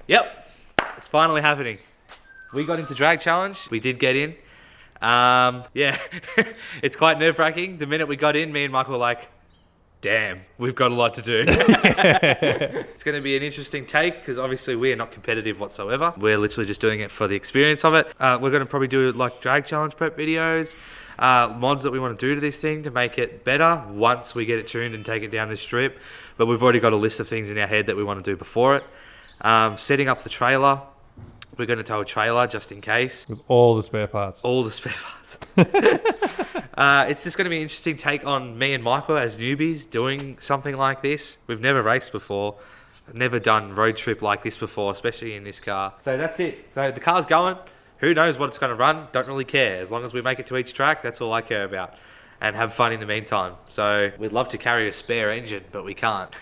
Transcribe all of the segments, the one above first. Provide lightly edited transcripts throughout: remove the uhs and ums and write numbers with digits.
Yep, it's finally happening. We got into drag challenge. We did get in. Yeah, it's quite nerve-wracking. The minute we got in, me and Michael were like, damn, we've got a lot to do. It's going to be an interesting take because obviously we are not competitive whatsoever. We're literally just doing it for the experience of it. We're going to probably do like drag challenge prep videos, mods that we want to do to this thing to make it better once we get it tuned and take it down the strip. But we've already got a list of things in our head that we want to do before it. Setting up the trailer. We're going to tow a trailer just in case. With all the spare parts. All the spare parts. It's just going to be an interesting take on me and Michael as newbies doing something like this. We've never raced before. Never done road trip like this before, especially in this car. So that's it. So the car's going. Who knows what it's going to run? Don't really care. As long as we make it to each track, that's all I care about. And have fun in the meantime. So we'd love to carry a spare engine, but we can't.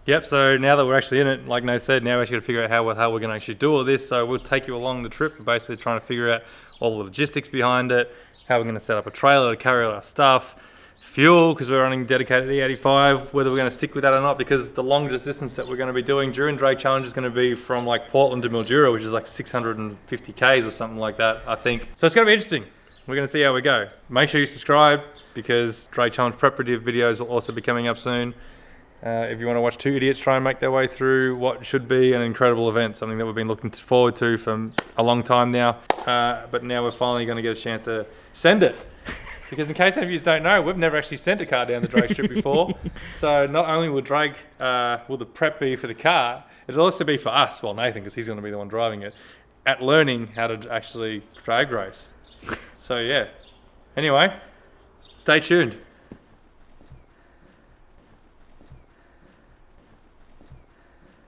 Yep, so now that we're actually in it, like Nate said, now we're actually going to figure out how we're going to actually do all this. So we'll take you along the trip, basically trying to figure out all the logistics behind it, how we're going to set up a trailer to carry all our stuff, fuel, because we're running dedicated E85, whether we're going to stick with that or not, because the longest distance that we're going to be doing during Drag Challenge is going to be from like Portland to Mildura, which is like 650 Ks or something like that, I think. So it's going to be interesting. We're going to see how we go. Make sure you subscribe, because Drag Challenge preparative videos will also be coming up soon. If you want to watch two idiots try and make their way through what should be an incredible event, something that we've been looking forward to for a long time now, but now we're finally going to get a chance to send it. Because in case any of you don't know, we've never actually sent a car down the drag strip before. So not only will the prep be for the car, it'll also be for us, well Nathan, because he's going to be the one driving it, at learning how to actually drag race. So yeah, anyway, stay tuned.